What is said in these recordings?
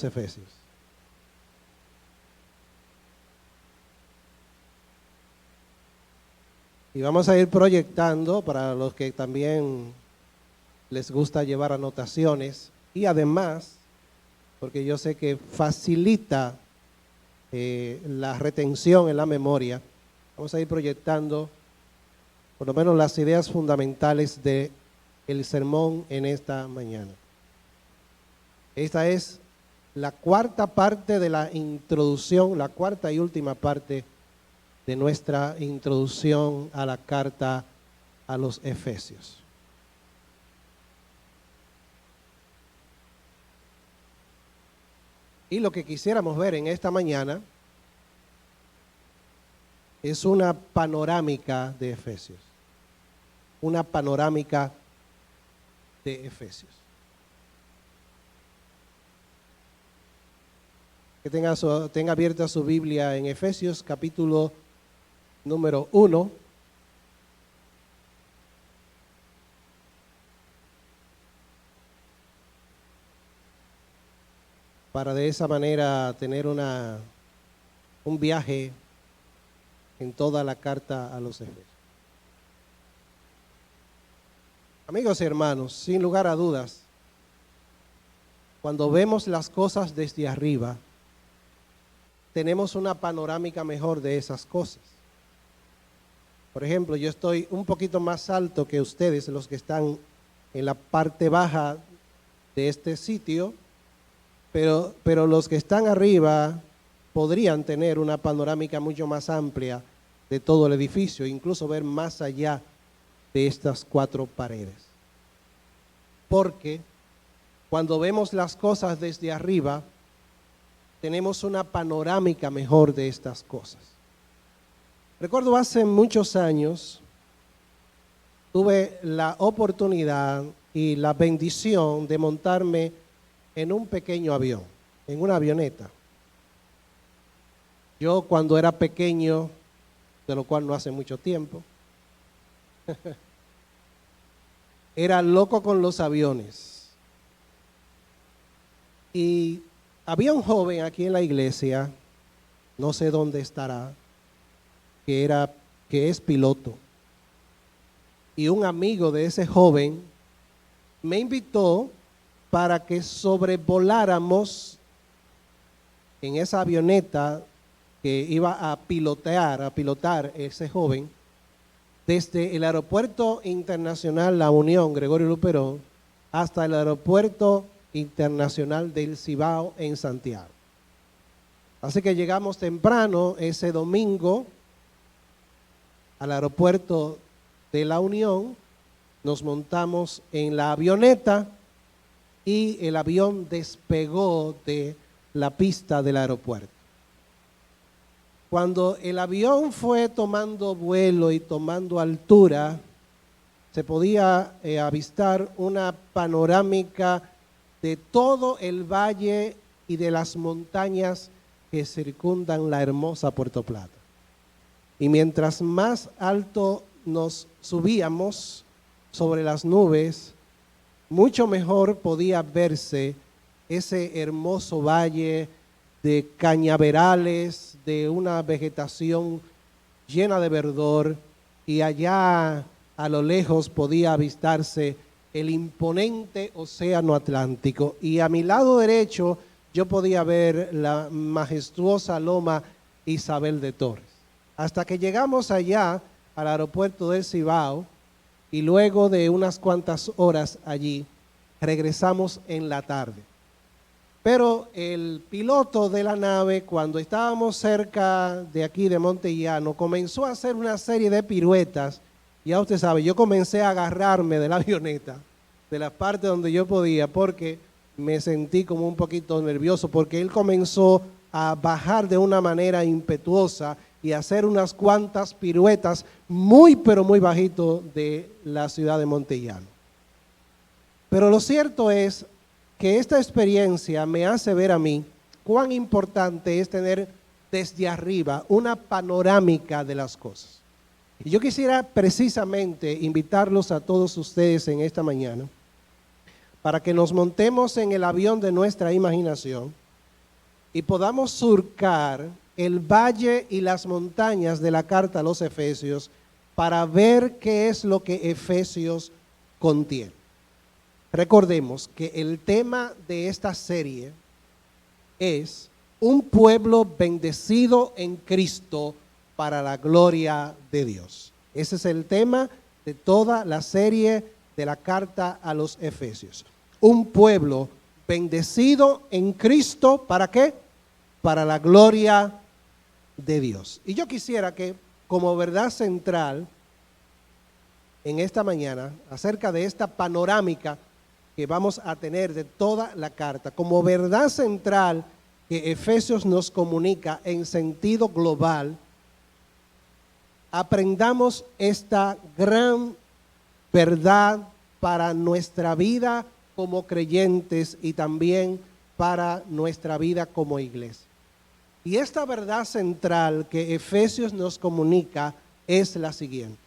Efesios. Y vamos a ir proyectando para los que también les gusta llevar anotaciones y además, porque yo sé que facilita la retención en la memoria, vamos a ir proyectando por lo menos las ideas fundamentales del sermón en esta mañana. Esta es la cuarta parte de la introducción, la cuarta y última parte de nuestra introducción a la carta a los Efesios. Y lo que quisiéramos ver en esta mañana es una panorámica de Efesios. Una panorámica de Efesios. Que tenga abierta su Biblia en Efesios capítulo número 1. Para de esa manera tener un viaje en toda la carta a los Efesios. Amigos y hermanos, sin lugar a dudas, cuando vemos las cosas desde arriba, tenemos una panorámica mejor de esas cosas. Por ejemplo, yo estoy un poquito más alto que ustedes, los que están en la parte baja de este sitio, pero los que están arriba podrían tener una panorámica mucho más amplia de todo el edificio, incluso ver más allá de estas cuatro paredes. Porque cuando vemos las cosas desde arriba, tenemos una panorámica mejor de estas cosas. Recuerdo hace muchos años, tuve la oportunidad y la bendición de montarme en un pequeño avión, en una avioneta. Yo cuando era pequeño, de lo cual no hace mucho tiempo, era loco con los aviones. Y había un joven aquí en la iglesia, no sé dónde estará, que es piloto. Y un amigo de ese joven me invitó para que sobrevoláramos en esa avioneta que iba a pilotar ese joven, desde el aeropuerto internacional La Unión, Gregorio Luperón, hasta el aeropuerto internacional del Cibao en Santiago. Así que llegamos temprano ese domingo al aeropuerto de La Unión, nos montamos en la avioneta y el avión despegó de la pista del aeropuerto. Cuando el avión fue tomando vuelo y tomando altura, se podía avistar una panorámica de todo el valle y de las montañas que circundan la hermosa Puerto Plata. Y mientras más alto nos subíamos sobre las nubes, mucho mejor podía verse ese hermoso valle de cañaverales, de una vegetación llena de verdor, y allá a lo lejos podía avistarse el imponente océano Atlántico. Y a mi lado derecho yo podía ver la majestuosa loma Isabel de Torres. Hasta que llegamos allá al aeropuerto del Cibao y luego de unas cuantas horas allí, regresamos en la tarde. Pero el piloto de la nave, cuando estábamos cerca de aquí de Montellano, comenzó a hacer una serie de piruetas. Ya usted sabe, yo comencé a agarrarme de la avioneta, de la parte donde yo podía, porque me sentí como un poquito nervioso, porque él comenzó a bajar de una manera impetuosa y hacer unas cuantas piruetas muy, pero muy bajito de la ciudad de Montellano. Pero lo cierto es que esta experiencia me hace ver a mí cuán importante es tener desde arriba una panorámica de las cosas. Y yo quisiera precisamente invitarlos a todos ustedes en esta mañana para que nos montemos en el avión de nuestra imaginación y podamos surcar el valle y las montañas de la carta a los Efesios para ver qué es lo que Efesios contiene. Recordemos que el tema de esta serie es un pueblo bendecido en Cristo para la gloria de Dios. Ese es el tema de toda la serie de la carta a los Efesios. Un pueblo bendecido en Cristo, ¿para qué? Para la gloria de Dios. Y yo quisiera que, como verdad central en esta mañana, acerca de esta panorámica que vamos a tener de toda la carta, como verdad central que Efesios nos comunica en sentido global, aprendamos esta gran verdad para nuestra vida como creyentes y también para nuestra vida como iglesia. Y esta verdad central que Efesios nos comunica es la siguiente: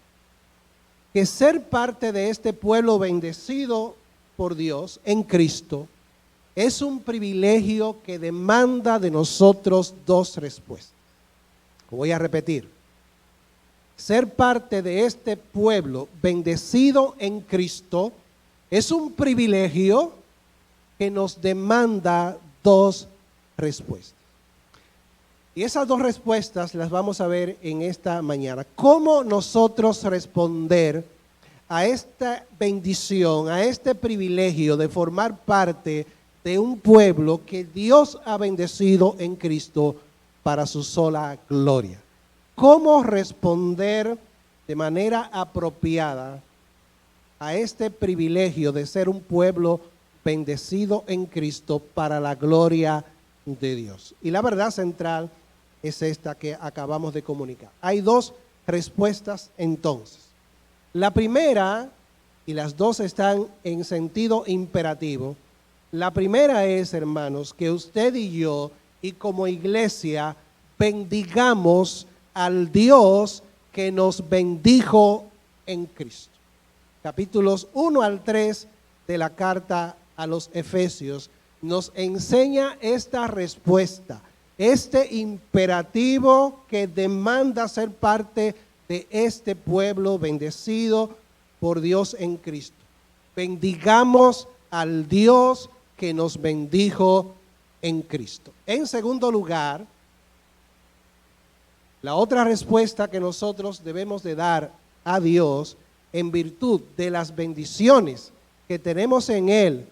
que ser parte de este pueblo bendecido por Dios en Cristo es un privilegio que demanda de nosotros dos respuestas. Voy a repetir. Ser parte de este pueblo bendecido en Cristo es un privilegio que nos demanda dos respuestas. Y esas dos respuestas las vamos a ver en esta mañana. ¿Cómo nosotros responder a esta bendición, a este privilegio de formar parte de un pueblo que Dios ha bendecido en Cristo para su sola gloria? ¿Cómo responder de manera apropiada a este privilegio de ser un pueblo bendecido en Cristo para la gloria de Dios? Y la verdad central es esta que acabamos de comunicar. Hay dos respuestas entonces. La primera, y las dos están en sentido imperativo. La primera es, hermanos, que usted y yo, y como iglesia, bendigamos al Dios que nos bendijo en Cristo. Capítulos 1 al 3 de la carta a los Efesios nos enseña esta respuesta, este imperativo que demanda ser parte de este pueblo bendecido por Dios en Cristo. Bendigamos al Dios que nos bendijo en Cristo. En segundo lugar, la otra respuesta que nosotros debemos de dar a Dios en virtud de las bendiciones que tenemos en Él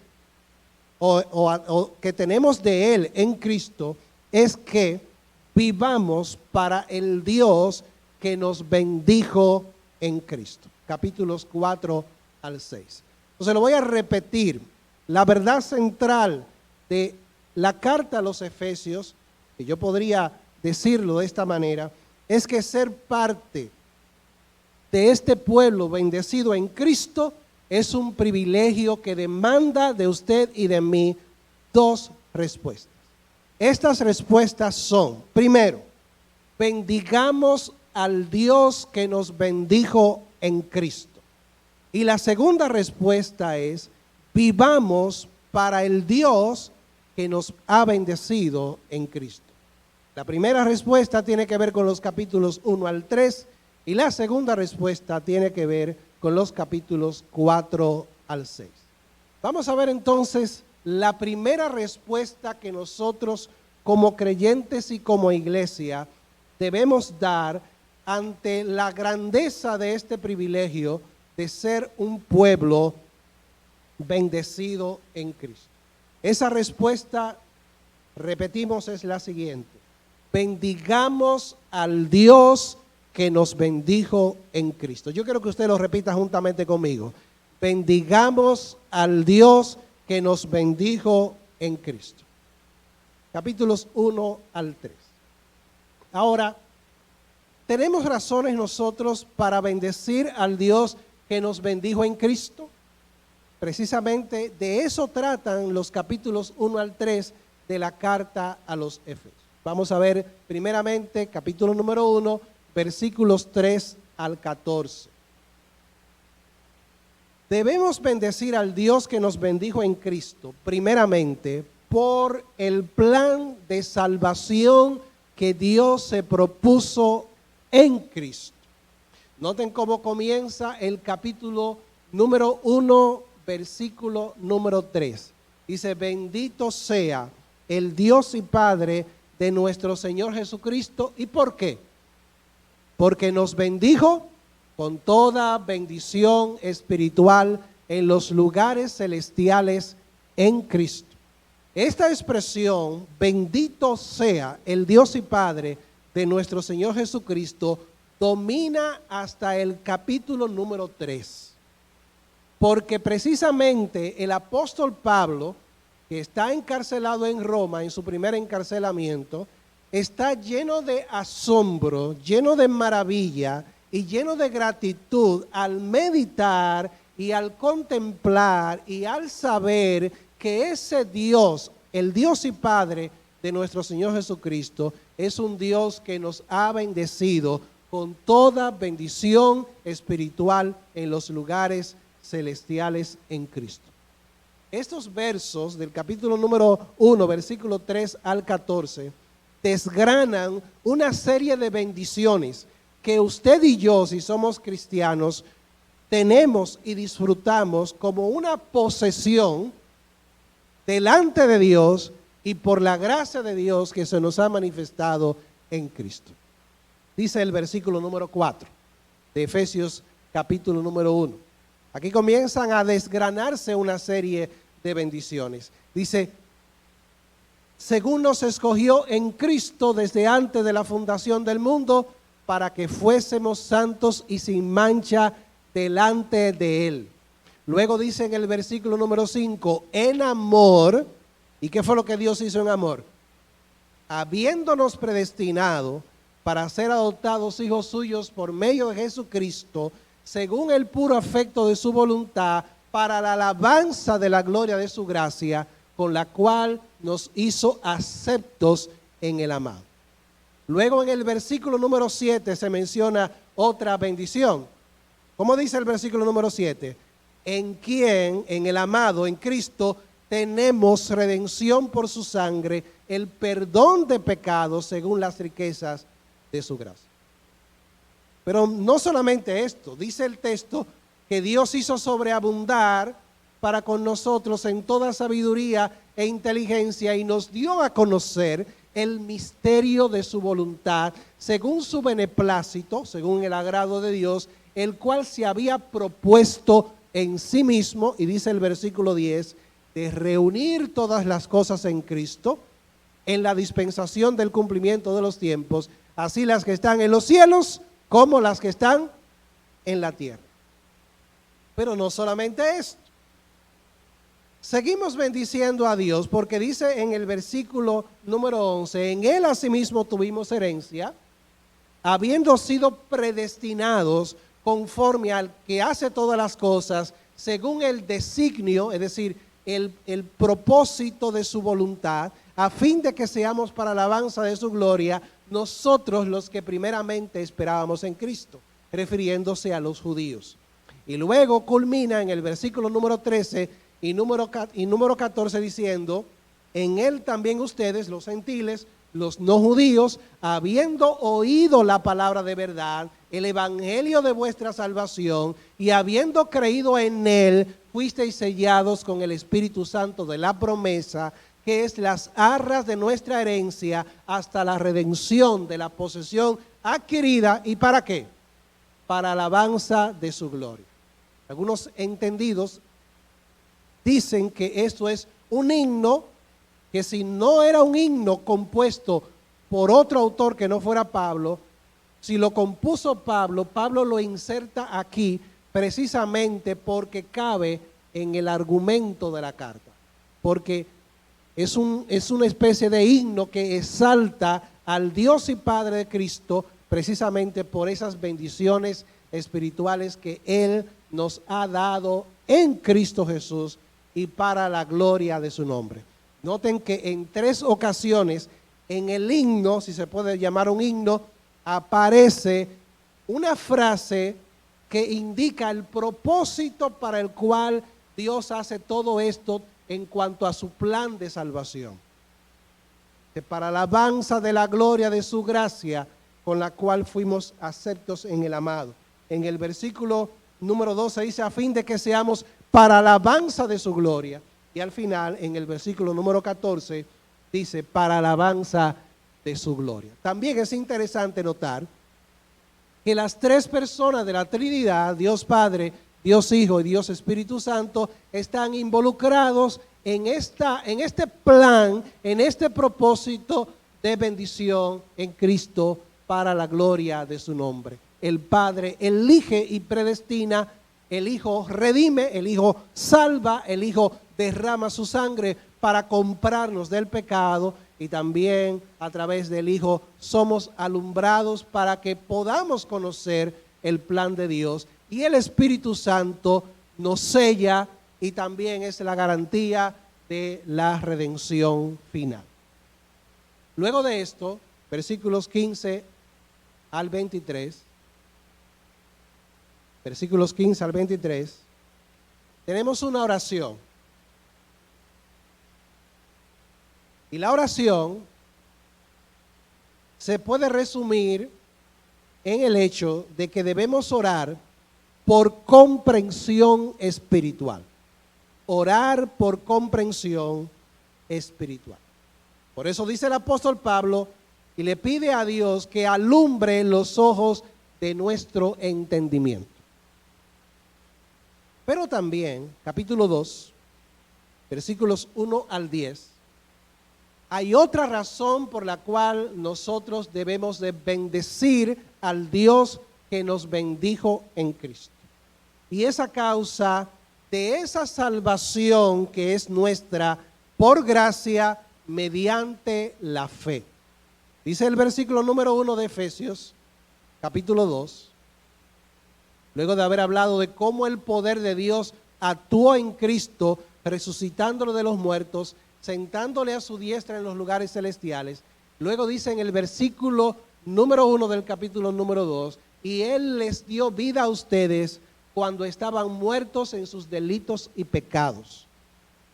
o que tenemos de Él en Cristo es que vivamos para el Dios que nos bendijo en Cristo. Capítulos 4 al 6. Entonces lo voy a repetir. La verdad central de la carta a los Efesios, que yo podría decirlo de esta manera, es que ser parte de este pueblo bendecido en Cristo es un privilegio que demanda de usted y de mí dos respuestas. Estas respuestas son, primero, bendigamos al Dios que nos bendijo en Cristo. Y la segunda respuesta es, vivamos para el Dios que nos ha bendecido en Cristo. La primera respuesta tiene que ver con los capítulos 1 al 3 y la segunda respuesta tiene que ver con los capítulos 4 al 6. Vamos a ver entonces la primera respuesta que nosotros como creyentes y como iglesia debemos dar ante la grandeza de este privilegio de ser un pueblo bendecido en Cristo. Esa respuesta, repetimos, es la siguiente: bendigamos al Dios que nos bendijo en Cristo. Yo quiero que usted lo repita juntamente conmigo. Bendigamos al Dios que nos bendijo en Cristo. Capítulos 1 al 3. Ahora, ¿tenemos razones nosotros para bendecir al Dios que nos bendijo en Cristo? Precisamente de eso tratan los capítulos 1 al 3 de la carta a los Efesios. Vamos a ver primeramente capítulo número 1, versículos 3 al 14. Debemos bendecir al Dios que nos bendijo en Cristo, primeramente, por el plan de salvación que Dios se propuso en Cristo. Noten cómo comienza el capítulo número 1, versículo número 3. Dice: bendito sea el Dios y Padre de nuestro Señor Jesucristo. ¿Y por qué? Porque nos bendijo con toda bendición espiritual en los lugares celestiales en Cristo. Esta expresión, bendito sea el Dios y Padre de nuestro Señor Jesucristo, domina hasta el capítulo número 3. Porque precisamente el apóstol Pablo, que está encarcelado en Roma en su primer encarcelamiento, está lleno de asombro, lleno de maravilla y lleno de gratitud al meditar y al contemplar y al saber que ese Dios, el Dios y Padre de nuestro Señor Jesucristo, es un Dios que nos ha bendecido con toda bendición espiritual en los lugares celestiales en Cristo. Estos versos del capítulo número 1, versículo 3 al 14, desgranan una serie de bendiciones que usted y yo, si somos cristianos, tenemos y disfrutamos como una posesión delante de Dios y por la gracia de Dios que se nos ha manifestado en Cristo. Dice el versículo número 4 de Efesios capítulo número 1. Aquí comienzan a desgranarse una serie de bendiciones. Dice: según nos escogió en Cristo desde antes de la fundación del mundo, para que fuésemos santos y sin mancha delante de Él. Luego dice en el versículo número 5, en amor. ¿Y qué fue lo que Dios hizo en amor? Habiéndonos predestinado para ser adoptados hijos suyos por medio de Jesucristo, según el puro afecto de su voluntad, para la alabanza de la gloria de su gracia, con la cual nos hizo aceptos en el amado. Luego en el versículo número 7 se menciona otra bendición. ¿Cómo dice el versículo número 7? En quien, en el amado, en Cristo, tenemos redención por su sangre, el perdón de pecados según las riquezas de su gracia. Pero no solamente esto, dice el texto que Dios hizo sobreabundar para con nosotros en toda sabiduría e inteligencia y nos dio a conocer el misterio de su voluntad, según su beneplácito, según el agrado de Dios, el cual se había propuesto en sí mismo, y dice el versículo 10, de reunir todas las cosas en Cristo, en la dispensación del cumplimiento de los tiempos, así las que están en los cielos como las que están en la tierra. Pero no solamente esto. Seguimos bendiciendo a Dios porque dice en el versículo número 11, en Él asimismo tuvimos herencia, habiendo sido predestinados conforme al que hace todas las cosas, según el designio, es decir, el propósito de su voluntad, a fin de que seamos para alabanza de su gloria, nosotros los que primeramente esperábamos en Cristo, refiriéndose a los judíos. Y luego culmina en el versículo número 13 y número 14 diciendo, en Él también ustedes, los gentiles, los no judíos, habiendo oído la palabra de verdad, el evangelio de vuestra salvación, y habiendo creído en Él, fuisteis sellados con el Espíritu Santo de la promesa, que es las arras de nuestra herencia hasta la redención de la posesión adquirida. ¿Y para qué? Para alabanza de su gloria. Algunos entendidos dicen que esto es un himno, que si no era un himno compuesto por otro autor que no fuera Pablo, si lo compuso Pablo, Pablo lo inserta aquí precisamente porque cabe en el argumento de la carta, porque es una especie de himno que exalta al Dios y Padre de Cristo precisamente por esas bendiciones espirituales que Él nos ha dado en Cristo Jesús y para la gloria de su nombre. Noten que en 3 ocasiones en el himno, si se puede llamar un himno, aparece una frase que indica el propósito para el cual Dios hace todo esto en cuanto a su plan de salvación. Que para alabanza de la gloria de su gracia, con la cual fuimos aceptos en el amado. En el versículo número 12 dice, a fin de que seamos para alabanza de su gloria. Y al final, en el versículo número 14, dice, para alabanza de su gloria. También es interesante notar que las tres personas de la Trinidad, Dios Padre, Dios Hijo y Dios Espíritu Santo, están involucrados en este plan, en este propósito de bendición en Cristo para la gloria de su nombre. El Padre elige y predestina, el Hijo redime, el Hijo salva, el Hijo derrama su sangre para comprarnos del pecado, y también a través del Hijo somos alumbrados para que podamos conocer el plan de Dios, y el Espíritu Santo nos sella y también es la garantía de la redención final. Luego de esto, versículos 15 al 23, versículos 15 al 23, tenemos una oración. Y la oración se puede resumir en el hecho de que debemos orar por comprensión espiritual. Orar por comprensión espiritual. Por eso dice el apóstol Pablo y le pide a Dios que alumbre los ojos de nuestro entendimiento. Pero también, capítulo 2, versículos 1 al 10, hay otra razón por la cual nosotros debemos de bendecir al Dios que nos bendijo en Cristo. Y es a causa de esa salvación que es nuestra por gracia mediante la fe. Dice el versículo número 1 de Efesios, capítulo 2, luego de haber hablado de cómo el poder de Dios actuó en Cristo, resucitándolo de los muertos, sentándole a su diestra en los lugares celestiales. Luego dice en el versículo número 1 del capítulo número 2, y Él les dio vida a ustedes cuando estaban muertos en sus delitos y pecados.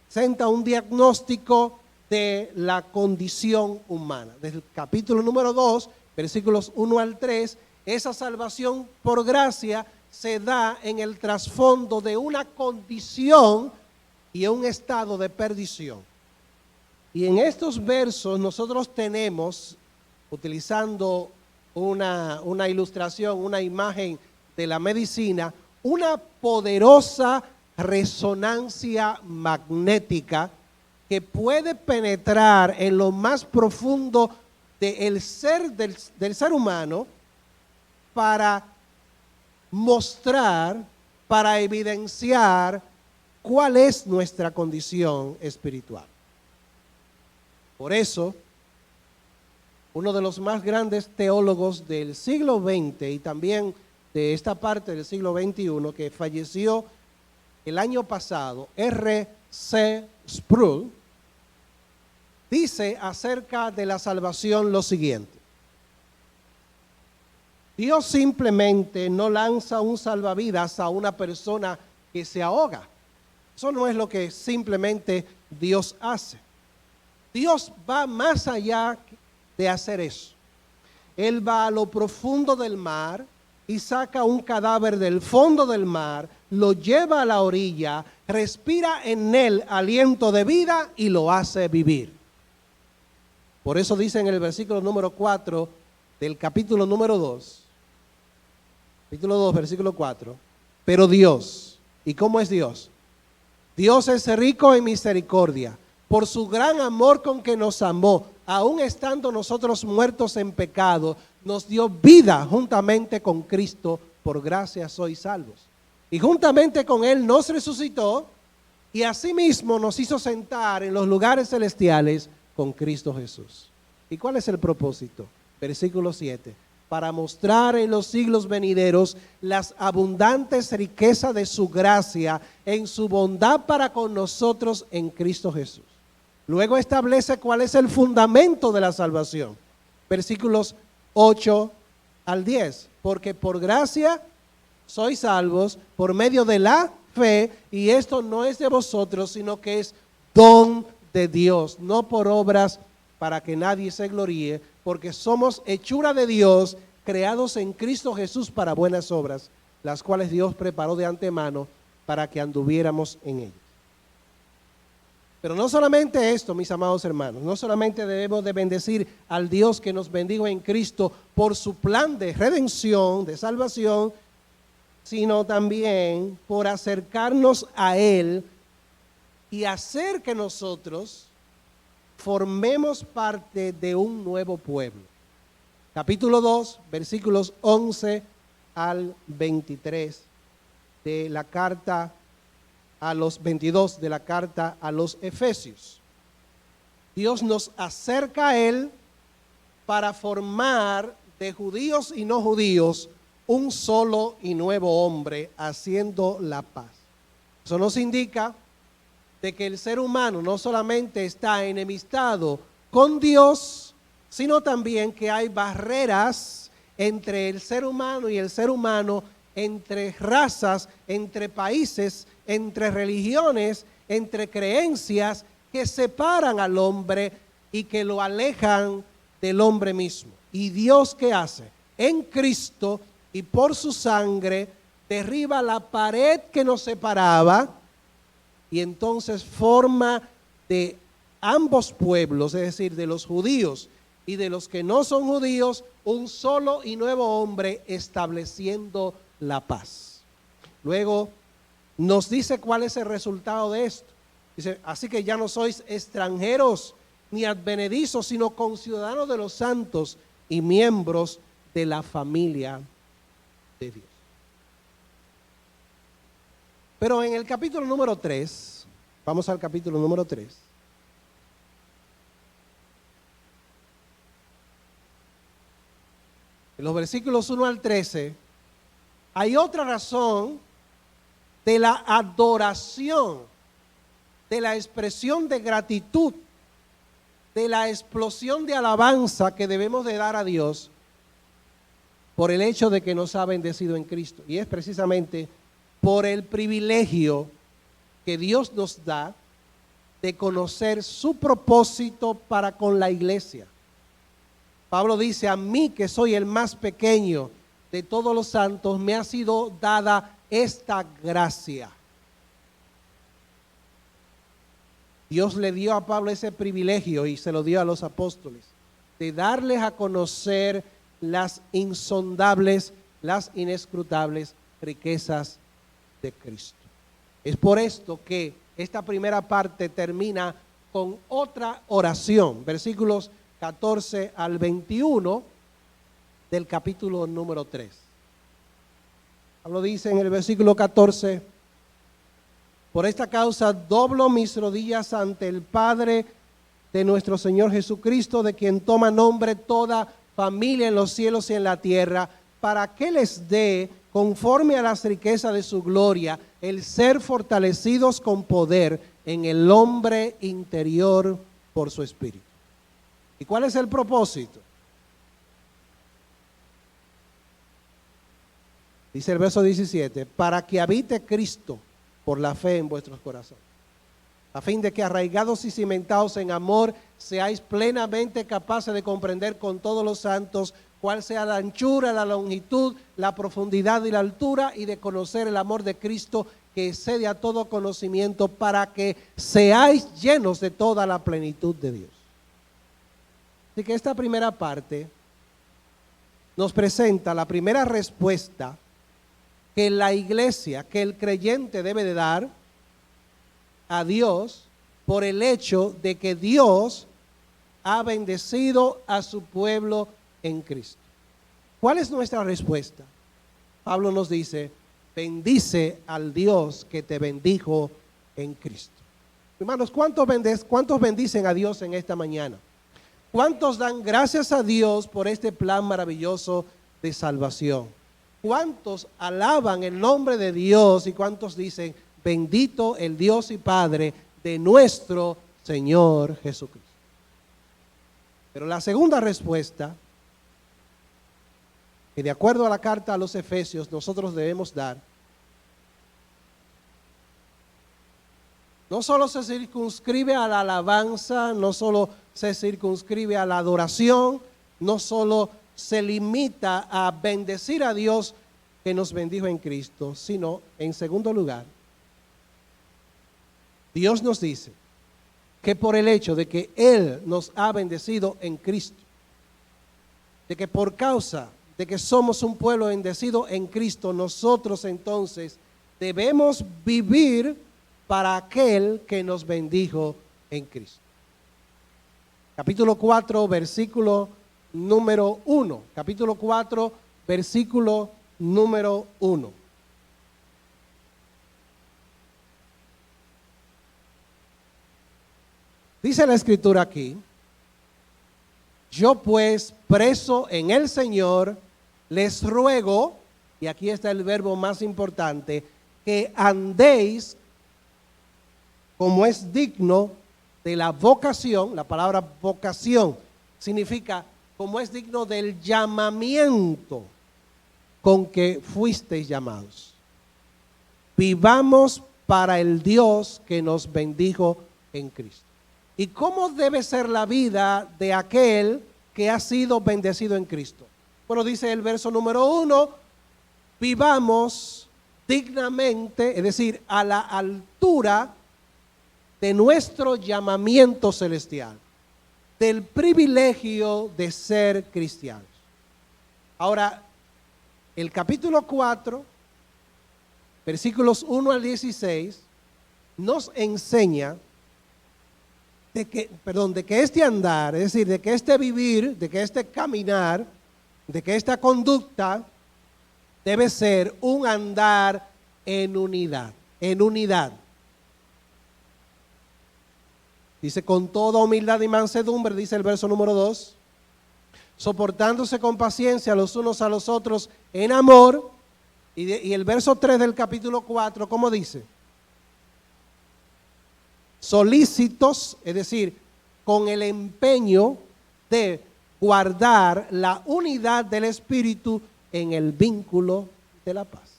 Presenta un diagnóstico de la condición humana. Desde el capítulo número 2, versículos 1 al 3, esa salvación por gracia se da en el trasfondo de una condición y un estado de perdición. Y en estos versos nosotros tenemos, utilizando una ilustración, una imagen de la medicina, una poderosa resonancia magnética que puede penetrar en lo más profundo del ser humano para mostrar, para evidenciar cuál es nuestra condición espiritual. Por eso, uno de los más grandes teólogos del siglo XX y también de esta parte del siglo XXI, que falleció el año pasado, R.C. Sproul, dice acerca de la salvación lo siguiente: Dios simplemente no lanza un salvavidas a una persona que se ahoga. Eso no es lo que simplemente Dios hace. Dios va más allá de hacer eso. Él va a lo profundo del mar y saca un cadáver del fondo del mar, lo lleva a la orilla, respira en él aliento de vida y lo hace vivir. Por eso dice en el versículo número 4 del capítulo número 2, capítulo 2, versículo 4, pero Dios, ¿y cómo es Dios? Dios es rico en misericordia, por su gran amor con que nos amó, aun estando nosotros muertos en pecado, nos dio vida juntamente con Cristo, por gracia sois salvos. Y juntamente con Él nos resucitó y asimismo nos hizo sentar en los lugares celestiales con Cristo Jesús. ¿Y cuál es el propósito? Versículo 7. Para mostrar en los siglos venideros las abundantes riquezas de su gracia en su bondad para con nosotros en Cristo Jesús. Luego establece cuál es el fundamento de la salvación. Versículos 8 al 10. Porque por gracia sois salvos por medio de la fe, y esto no es de vosotros, sino que es don de Dios, no por obras para que nadie se gloríe, porque somos hechura de Dios, creados en Cristo Jesús para buenas obras, las cuales Dios preparó de antemano para que anduviéramos en ellas. Pero no solamente esto, mis amados hermanos, no solamente debemos de bendecir al Dios que nos bendijo en Cristo por su plan de redención, de salvación, sino también por acercarnos a Él y hacer que nosotros formemos parte de un nuevo pueblo. Capítulo 2, versículos 11 al 23 de la carta a los 22 de la carta a los Efesios. Dios nos acerca a Él para formar de judíos y no judíos un solo y nuevo hombre, haciendo la paz. Eso nos indica de que el ser humano no solamente está enemistado con Dios, sino también que hay barreras entre el ser humano y el ser humano, entre razas, entre países, entre religiones, entre creencias que separan al hombre y que lo alejan del hombre mismo. ¿Y Dios qué hace? En Cristo y por su sangre derriba la pared que nos separaba y entonces forma de ambos pueblos, es decir, de los judíos y de los que no son judíos, un solo y nuevo hombre, estableciendo la paz. Luego nos dice cuál es el resultado de esto. Dice, así que ya no sois extranjeros ni advenedizos, sino conciudadanos de los santos y miembros de la familia de Dios. Pero en el capítulo número 3, vamos al capítulo número 3. En los versículos 1 al 13, hay otra razón de la adoración, de la expresión de gratitud, de la explosión de alabanza que debemos de dar a Dios por el hecho de que nos ha bendecido en Cristo. Y es precisamente por el privilegio que Dios nos da de conocer su propósito para con la iglesia. Pablo dice, a mí que soy el más pequeño de todos los santos, me ha sido dada esta gracia. Dios le dio a Pablo ese privilegio y se lo dio a los apóstoles, de darles a conocer las insondables, las inescrutables riquezas de Cristo. Es por esto que esta primera parte termina con otra oración, versículos 14 al 21 del capítulo número 3. Pablo dice en el versículo 14, por esta causa doblo mis rodillas ante el Padre de nuestro Señor Jesucristo, de quien toma nombre toda familia en los cielos y en la tierra, para que les dé, conforme a las riquezas de su gloria, el ser fortalecidos con poder en el hombre interior por su espíritu. ¿Y cuál es el propósito? Dice el verso 17, para que habite Cristo por la fe en vuestros corazones, a fin de que arraigados y cimentados en amor, seáis plenamente capaces de comprender con todos los santos cuál sea la anchura, la longitud, la profundidad y la altura, y de conocer el amor de Cristo que excede a todo conocimiento, para que seáis llenos de toda la plenitud de Dios. Así que esta primera parte nos presenta la primera respuesta que la iglesia, que el creyente debe de dar a Dios por el hecho de que Dios ha bendecido a su pueblo en Cristo. ¿Cuál es nuestra respuesta? Pablo nos dice, bendice al Dios que te bendijo en Cristo. Hermanos, ¿cuántos bendicen a Dios en esta mañana? ¿Cuántos dan gracias a Dios por este plan maravilloso de salvación? ¿Cuántos alaban el nombre de Dios y cuántos dicen, bendito el Dios y Padre de nuestro Señor Jesucristo? Pero la segunda respuesta, que de acuerdo a la carta a los Efesios nosotros debemos dar, no solo se circunscribe a la alabanza, no solo se circunscribe a la adoración, no solo se limita a bendecir a Dios que nos bendijo en Cristo, sino, en segundo lugar, Dios nos dice que por el hecho de que Él nos ha bendecido en Cristo, de que por causa de que somos un pueblo bendecido en Cristo, nosotros entonces debemos vivir para aquel que nos bendijo en Cristo. Capítulo 4, versículo número 1. Capítulo 4, versículo número 1. Dice la Escritura aquí: yo pues, preso en el Señor, les ruego, y aquí está el verbo más importante, que andéis como es digno de la vocación. La palabra vocación significa como es digno del llamamiento con que fuisteis llamados. Vivamos para el Dios que nos bendijo en Cristo. ¿Y cómo debe ser la vida de aquel que ha sido bendecido en Cristo? Bueno, dice el verso número 1, vivamos dignamente, es decir, a la altura de nuestro llamamiento celestial, del privilegio de ser cristianos. Ahora, el capítulo 4, versículos 1 al 16, nos enseña de que este andar, es decir, de que este vivir, de que este caminar, de que esta conducta debe ser un andar en unidad, en unidad. Dice, con toda humildad y mansedumbre, dice el verso número 2, soportándose con paciencia los unos a los otros en amor. Y el verso 3 del capítulo 4, ¿cómo dice? Solícitos, es decir, con el empeño de guardar la unidad del Espíritu en el vínculo de la paz.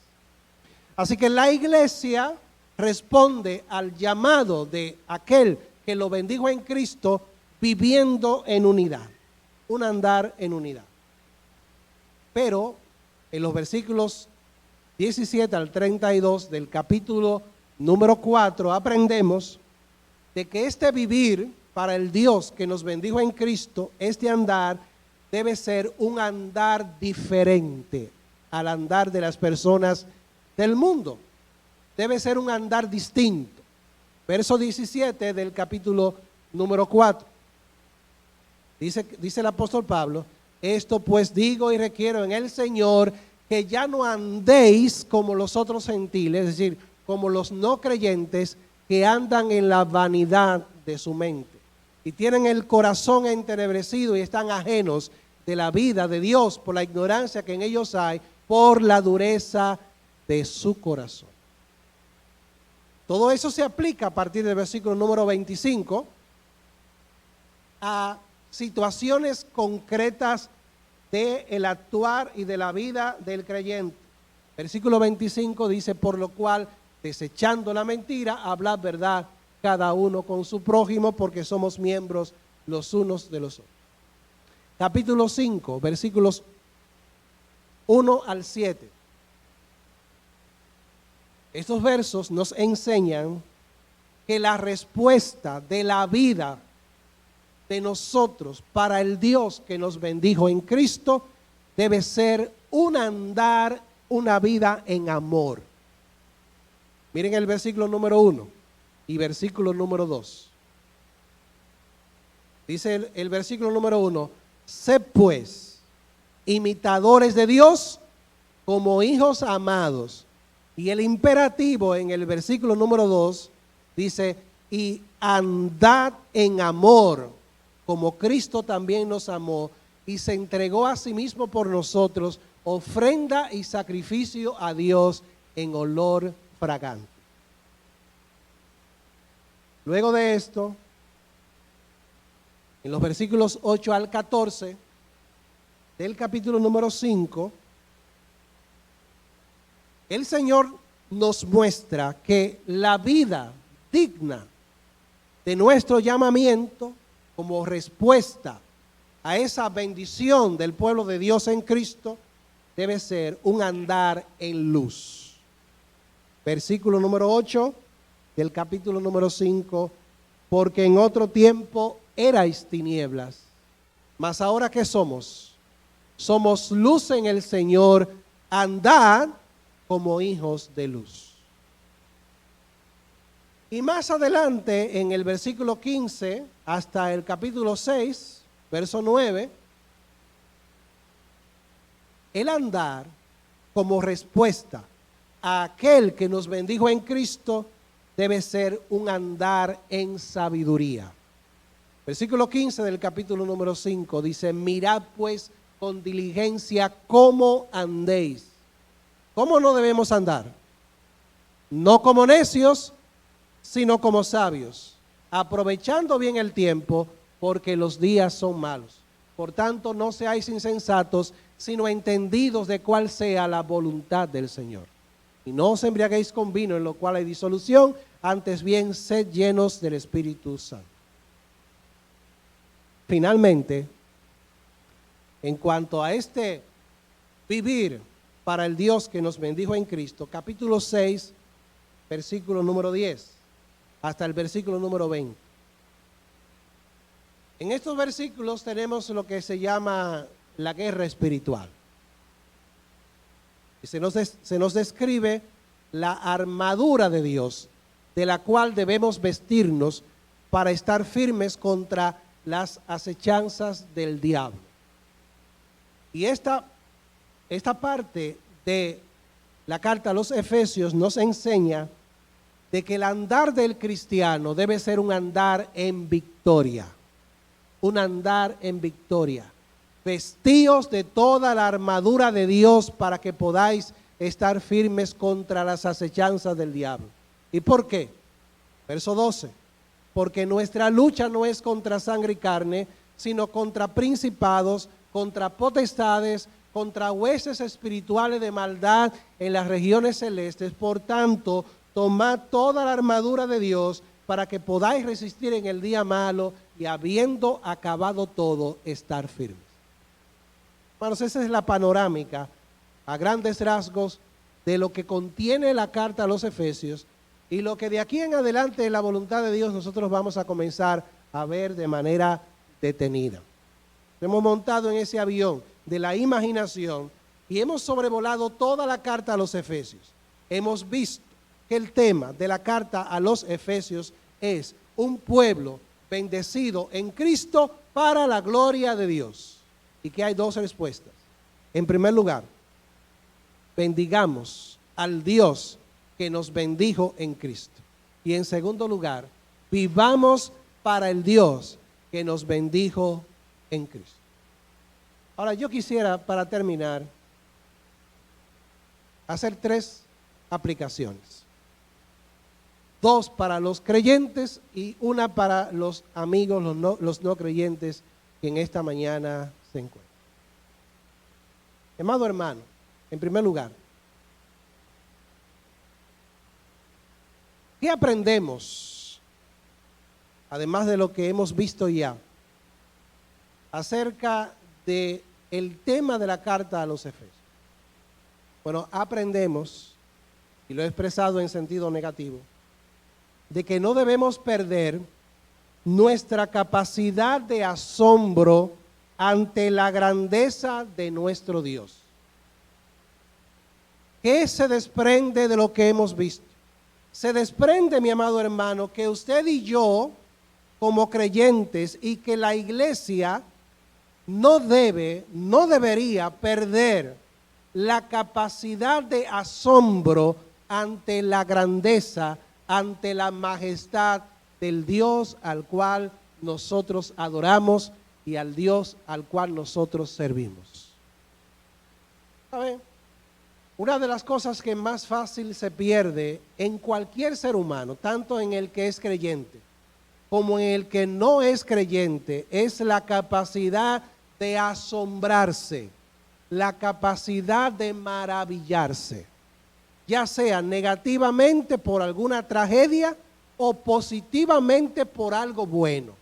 Así que la iglesia responde al llamado de aquel que lo bendijo en Cristo, viviendo en unidad, un andar en unidad. Pero en los versículos 17 al 32 del capítulo número 4 aprendemos de que este vivir para el Dios que nos bendijo en Cristo, este andar debe ser un andar diferente al andar de las personas del mundo. Debe ser un andar distinto. Verso 17 del capítulo número 4. Dice el apóstol Pablo: esto pues digo y requiero en el Señor, que ya no andéis como los otros gentiles, es decir, como los no creyentes, que andan en la vanidad de su mente y tienen el corazón entenebrecido y están ajenos de la vida de Dios por la ignorancia que en ellos hay, por la dureza de su corazón. Todo eso se aplica a partir del versículo número 25 a situaciones concretas del actuar y de la vida del creyente. Versículo 25 dice: por lo cual, desechando la mentira, hablad verdad cada uno con su prójimo, porque somos miembros los unos de los otros. Capítulo 5, versículos 1 al 7. Estos versos nos enseñan que la respuesta de la vida de nosotros para el Dios que nos bendijo en Cristo debe ser un andar, una vida en amor. Miren el versículo número 1 y versículo número 2. Dice el versículo número 1: sed pues imitadores de Dios como hijos amados. Y el imperativo en el versículo número 2 dice: y andad en amor, como Cristo también nos amó y se entregó a sí mismo por nosotros, ofrenda y sacrificio a Dios en olor fragante. Luego de esto, en los versículos 8 al 14 del capítulo número 5, el Señor nos muestra que la vida digna de nuestro llamamiento como respuesta a esa bendición del pueblo de Dios en Cristo debe ser un andar en luz. Versículo número 8 del capítulo número 5, porque en otro tiempo erais tinieblas, mas ahora ¿qué somos? Somos luz en el Señor, andad como hijos de luz. Y más adelante, en el versículo 15 hasta el capítulo 6, verso 9, el andar como respuesta a aquel que nos bendijo en Cristo debe ser un andar en sabiduría. Versículo 15 del capítulo número 5 dice, mirad pues con diligencia cómo andéis. ¿Cómo no debemos andar? No como necios, sino como sabios, aprovechando bien el tiempo, porque los días son malos. Por tanto, no seáis insensatos, sino entendidos de cuál sea la voluntad del Señor. Y no os embriaguéis con vino, en lo cual hay disolución, antes bien sed llenos del Espíritu Santo. Finalmente, en cuanto a este vivir para el Dios que nos bendijo en Cristo, capítulo 6, versículo número 10, hasta el versículo número 20. En estos versículos tenemos lo que se llama la guerra espiritual. Y se nos describe la armadura de Dios, de la cual debemos vestirnos para estar firmes contra las acechanzas del diablo. Y esta parte de la carta a los Efesios nos enseña de que el andar del cristiano debe ser un andar en victoria. Un andar en victoria. Vestíos de toda la armadura de Dios para que podáis estar firmes contra las acechanzas del diablo. ¿Y por qué? Verso 12. Porque nuestra lucha no es contra sangre y carne, sino contra principados, contra potestades, contra huestes espirituales de maldad en las regiones celestes. Por tanto, tomad toda la armadura de Dios para que podáis resistir en el día malo y habiendo acabado todo, estar firmes. Hermanos, esa es la panorámica a grandes rasgos de lo que contiene la carta a los Efesios y lo que de aquí en adelante en la voluntad de Dios nosotros vamos a comenzar a ver de manera detenida. Hemos montado en ese avión de la imaginación y hemos sobrevolado toda la carta a los Efesios. Hemos visto que el tema de la carta a los Efesios es un pueblo bendecido en Cristo para la gloria de Dios. Y que hay dos respuestas. En primer lugar, bendigamos al Dios que nos bendijo en Cristo. Y en segundo lugar, vivamos para el Dios que nos bendijo en Cristo. Ahora yo quisiera, para terminar, hacer 3 aplicaciones. 2 para los creyentes y 1 para los amigos, los no creyentes que en esta mañana se encuentran. Amado hermano, en primer lugar, ¿qué aprendemos, además de lo que hemos visto ya, acerca del tema de la carta a los Efesios? Bueno, aprendemos, y lo he expresado en sentido negativo, de que no debemos perder nuestra capacidad de asombro ante la grandeza de nuestro Dios. ¿Qué se desprende de lo que hemos visto? Se desprende, mi amado hermano, que usted y yo, como creyentes, y que la iglesia no debería perder la capacidad de asombro ante la grandeza, ante la majestad del Dios al cual nosotros adoramos y al Dios al cual nosotros servimos. ¿Saben? Una de las cosas que más fácil se pierde en cualquier ser humano, tanto en el que es creyente como en el que no es creyente, es la capacidad de asombrarse, la capacidad de maravillarse, ya sea negativamente por alguna tragedia o positivamente por algo bueno.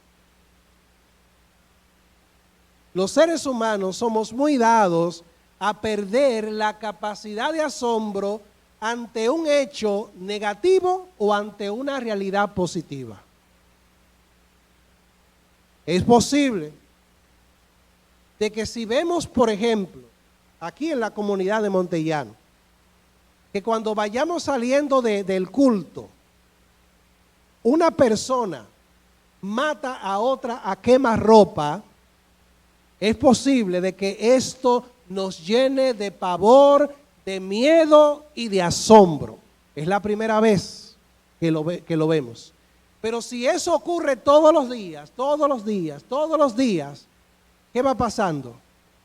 Los seres humanos somos muy dados a perder la capacidad de asombro ante un hecho negativo o ante una realidad positiva. Es posible de que si vemos, por ejemplo, aquí en la comunidad de Montellano, que cuando vayamos saliendo del culto, una persona mata a otra a quemarropa, es posible de que esto nos llene de pavor, de miedo y de asombro. Es la primera vez que lo vemos. Pero si eso ocurre todos los días, ¿qué va pasando?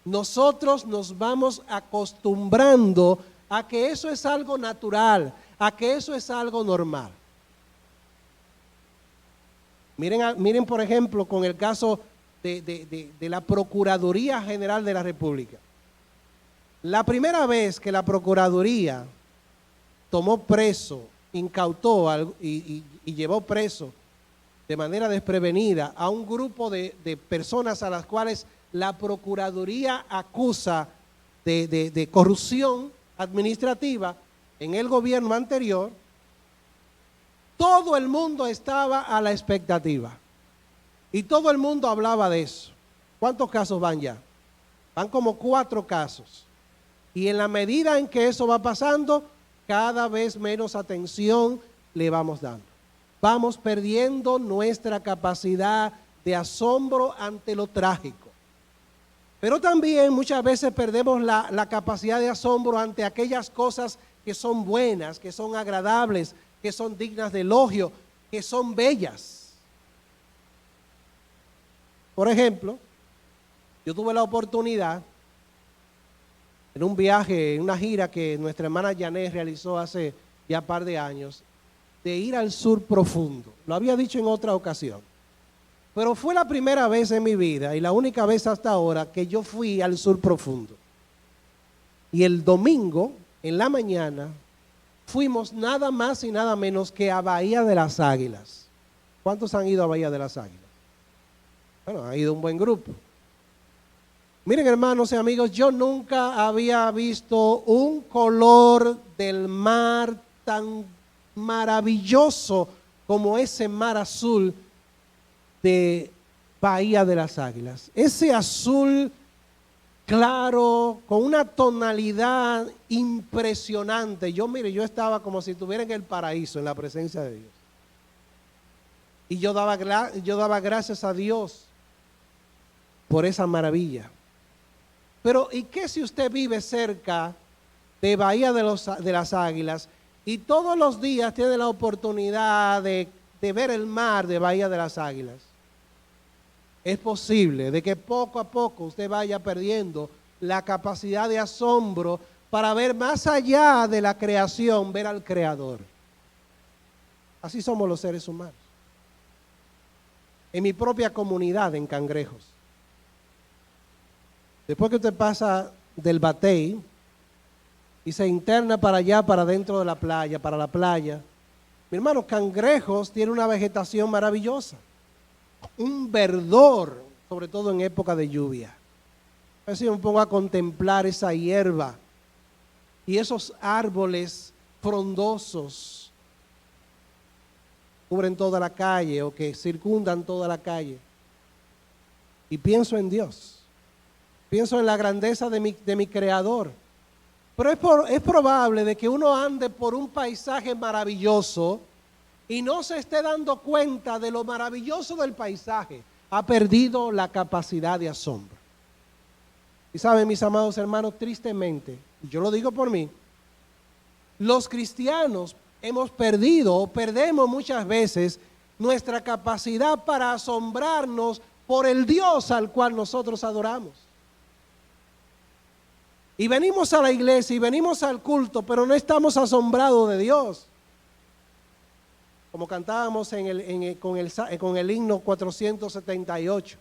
Nosotros nos vamos acostumbrando a que eso es algo natural, a que eso es algo normal. Miren por ejemplo, con el caso de la Procuraduría General de la República. La primera vez que la Procuraduría tomó preso, incautó y llevó preso de manera desprevenida a un grupo de personas a las cuales la Procuraduría acusa de corrupción administrativa en el gobierno anterior, todo el mundo estaba a la expectativa y todo el mundo hablaba de eso. ¿Cuántos casos van ya? Van como 4 casos. Y en la medida en que eso va pasando, cada vez menos atención le vamos dando. Vamos perdiendo nuestra capacidad de asombro ante lo trágico. Pero también muchas veces perdemos la capacidad de asombro ante aquellas cosas que son buenas, que son agradables, que son dignas de elogio, que son bellas. Por ejemplo, yo tuve la oportunidad en un viaje, en una gira que nuestra hermana Janet realizó hace ya un par de años, de ir al sur profundo. Lo había dicho en otra ocasión. Pero fue la primera vez en mi vida y la única vez hasta ahora que yo fui al sur profundo. Y el domingo, en la mañana, fuimos nada más y nada menos que a Bahía de las Águilas. ¿Cuántos han ido a Bahía de las Águilas? Bueno, ha ido un buen grupo. Miren, hermanos y amigos, yo nunca había visto un color del mar tan maravilloso como ese mar azul de Bahía de las Águilas. Ese azul claro, con una tonalidad impresionante. Yo estaba como si estuviera en el paraíso, en la presencia de Dios. Y yo daba gracias a Dios por esa maravilla. Pero, ¿y qué si usted vive cerca de Bahía de las Águilas y todos los días tiene la oportunidad de ver el mar de Bahía de las Águilas? Es posible de que poco a poco usted vaya perdiendo la capacidad de asombro para ver más allá de la creación, ver al Creador. Así somos los seres humanos. En mi propia comunidad en Cangrejos, después que usted pasa del Batey y se interna para allá, para dentro de la playa, para la playa, mi hermano, Cangrejos tiene una vegetación maravillosa, un verdor, sobre todo en época de lluvia. A veces yo me pongo a contemplar esa hierba y esos árboles frondosos cubren toda la calle o que circundan toda la calle. Y pienso en Dios, pienso en la grandeza de mi Creador. Pero es probable de que uno ande por un paisaje maravilloso y no se esté dando cuenta de lo maravilloso del paisaje. Ha perdido la capacidad de asombro. Y saben, mis amados hermanos, tristemente, y yo lo digo por mí, los cristianos hemos perdido o perdemos muchas veces nuestra capacidad para asombrarnos por el Dios al cual nosotros adoramos. Y venimos a la iglesia y venimos al culto, pero no estamos asombrados de Dios. Como cantábamos con el himno 478.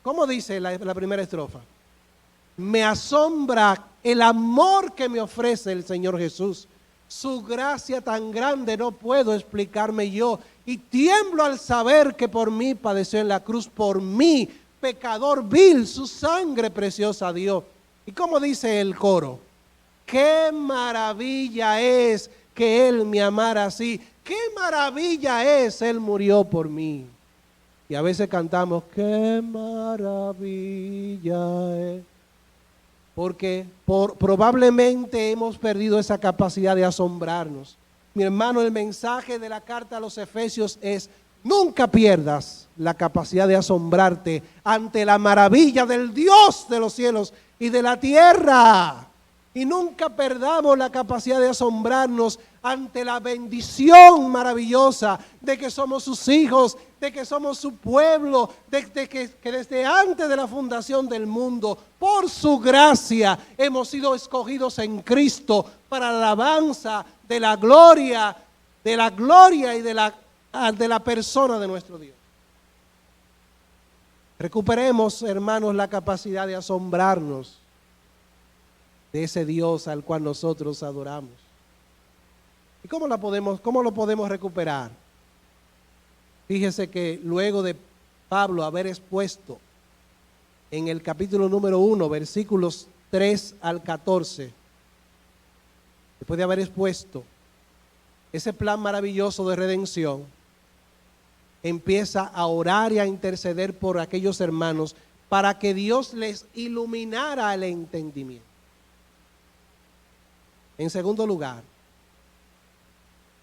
¿Cómo dice la primera estrofa? Me asombra el amor que me ofrece el Señor Jesús. Su gracia tan grande no puedo explicarme yo. Y tiemblo al saber que por mí padeció en la cruz, por mí, pecador vil, su sangre preciosa dio. ¿Y cómo dice el coro? Qué maravilla es que Él me amara así. Qué maravilla es, Él murió por mí. Y a veces cantamos, qué maravilla es. Porque probablemente hemos perdido esa capacidad de asombrarnos. Mi hermano, el mensaje de la carta a los Efesios es, nunca pierdas la capacidad de asombrarte ante la maravilla del Dios de los cielos y de la tierra. Y nunca perdamos la capacidad de asombrarnos ante la bendición maravillosa de que somos sus hijos, de que somos su pueblo, de que desde antes de la fundación del mundo, por su gracia, hemos sido escogidos en Cristo para la alabanza de la gloria y de la persona de nuestro Dios. Recuperemos, hermanos, la capacidad de asombrarnos de ese Dios al cual nosotros adoramos. ¿Y cómo lo podemos recuperar? Fíjese que luego de Pablo haber expuesto en el capítulo número 1, versículos 3 al 14, después de haber expuesto ese plan maravilloso de redención, empieza a orar y a interceder por aquellos hermanos para que Dios les iluminara el entendimiento. En segundo lugar,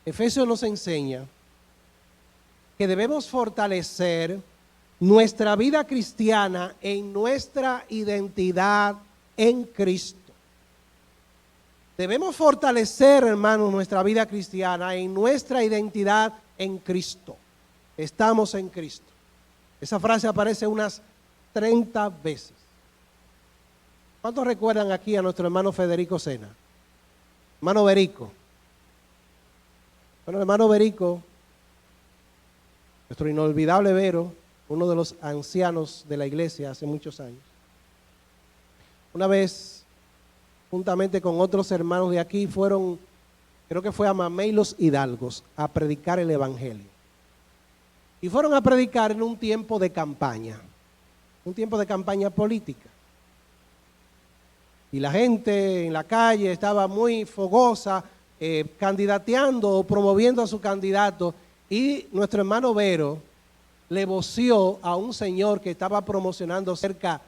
Efesios nos enseña que debemos fortalecer nuestra vida cristiana en nuestra identidad en Cristo. Debemos fortalecer, hermanos, nuestra vida cristiana en nuestra identidad en Cristo. Estamos en Cristo. Esa frase aparece unas 30 veces. ¿Cuántos recuerdan aquí a nuestro hermano Federico Sena? Hermano Berico. Bueno, hermano Berico, nuestro inolvidable Vero, uno de los ancianos de la iglesia hace muchos años. Una vez, juntamente con otros hermanos de aquí, fueron, creo que fue a Mamey Los Hidalgos, a predicar el evangelio. Y fueron a predicar en un tiempo de campaña política. Y la gente en la calle estaba muy fogosa, candidateando o promoviendo a su candidato. Y nuestro hermano Vero le voció a un señor que estaba promocionando cerca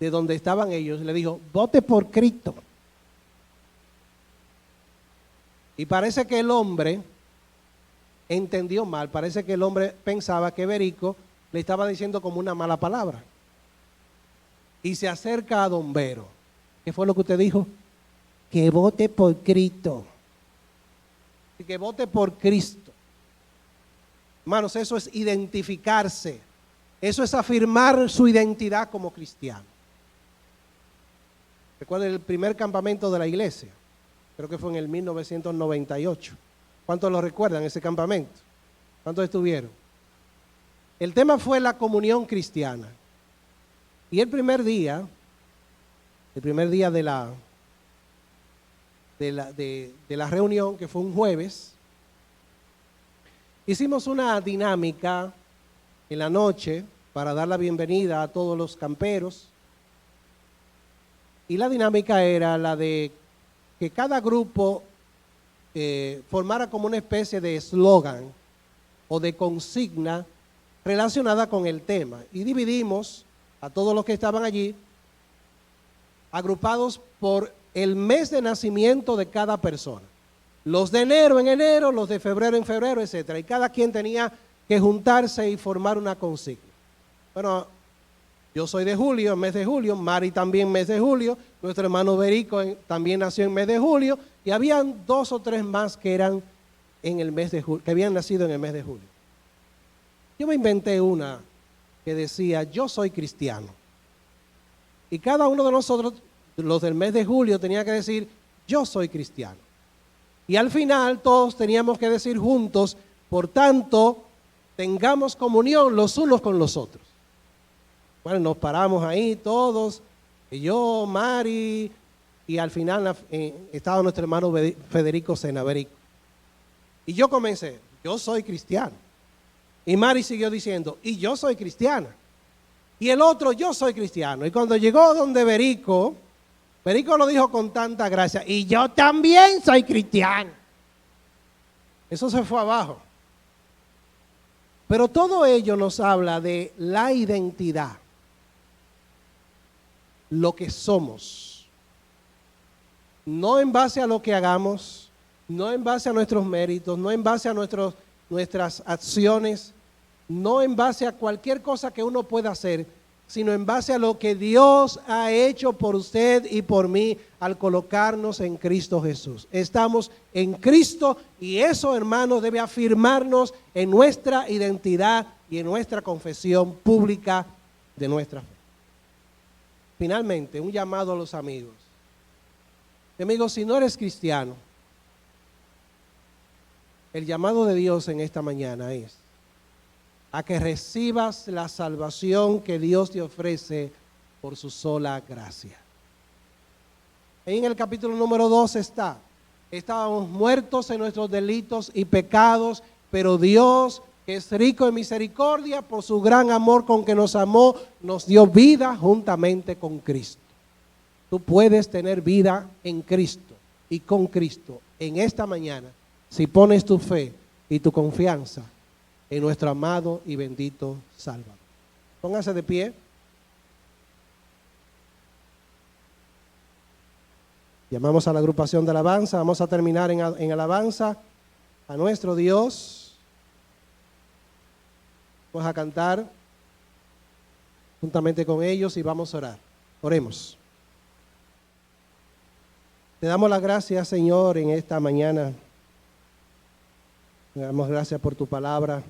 de donde estaban ellos. Le dijo, vote por Cristo. Y parece que el hombre entendió mal. Parece que el hombre pensaba que Berico le estaba diciendo como una mala palabra. Y se acerca a don Vero. ¿Qué fue lo que usted dijo? Que vote por Cristo. Y que vote por Cristo. Hermanos, eso es identificarse. Eso es afirmar su identidad como cristiano. Recuerden el primer campamento de la iglesia. Creo que fue en el 1998. ¿Cuántos lo recuerdan ese campamento? ¿Cuántos estuvieron? El tema fue la comunión cristiana. Y el primer día de la reunión, que fue un jueves, hicimos una dinámica en la noche para dar la bienvenida a todos los camperos. Y la dinámica era la de que cada grupo formara como una especie de eslogan o de consigna relacionada con el tema. Y dividimos a todos los que estaban allí, agrupados por el mes de nacimiento de cada persona. Los de enero en enero, los de febrero en febrero, etc. Y cada quien tenía que juntarse y formar una consigna. Bueno, yo soy de julio, en mes de julio, Mari también mes de julio, nuestro hermano Berico también nació en mes de julio, y habían 2 o 3 más que eran en el mes de julio, que habían nacido en el mes de julio. Yo me inventé una que decía, yo soy cristiano. Y cada uno de nosotros, los del mes de julio, tenía que decir, yo soy cristiano. Y al final todos teníamos que decir juntos, por tanto, tengamos comunión los unos con los otros. Bueno, nos paramos ahí todos, y yo, Mari, y al final estaba nuestro hermano Federico Senaverico. Y yo comencé, yo soy cristiano. Y Mari siguió diciendo, y yo soy cristiana. Y el otro, yo soy cristiano. Y cuando llegó donde Berico lo dijo con tanta gracia, y yo también soy cristiano. Eso se fue abajo. Pero todo ello nos habla de la identidad, lo que somos. No en base a lo que hagamos, no en base a nuestros méritos, no en base a nuestras acciones, no en base a cualquier cosa que uno pueda hacer, sino en base a lo que Dios ha hecho por usted y por mí al colocarnos en Cristo Jesús. Estamos en Cristo y eso, hermanos, debe afirmarnos en nuestra identidad y en nuestra confesión pública de nuestra fe. Finalmente, un llamado a los amigos. Amigos, si no eres cristiano, el llamado de Dios en esta mañana es a que recibas la salvación que Dios te ofrece por su sola gracia. Ahí en el capítulo número 2 estábamos muertos en nuestros delitos y pecados, pero Dios, que es rico en misericordia, por su gran amor con que nos amó, nos dio vida juntamente con Cristo. Tú puedes tener vida en Cristo y con Cristo en esta mañana si pones tu fe y tu confianza en nuestro amado y bendito Salvador. Póngase de pie. Llamamos a la agrupación de alabanza. Vamos a terminar en alabanza a nuestro Dios. Vamos a cantar juntamente con ellos y vamos a orar. Oremos. Te damos las gracias, Señor, en esta mañana. Te damos gracias por tu palabra.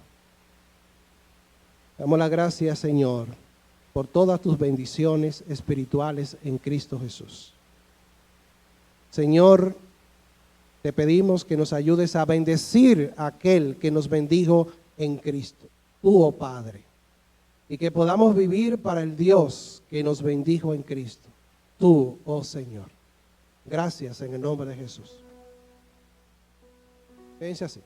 Te damos las gracias, Señor, por todas tus bendiciones espirituales en Cristo Jesús. Señor, te pedimos que nos ayudes a bendecir a aquel que nos bendijo en Cristo, tú, oh Padre, y que podamos vivir para el Dios que nos bendijo en Cristo, tú, oh Señor. Gracias en el nombre de Jesús. Quédense así.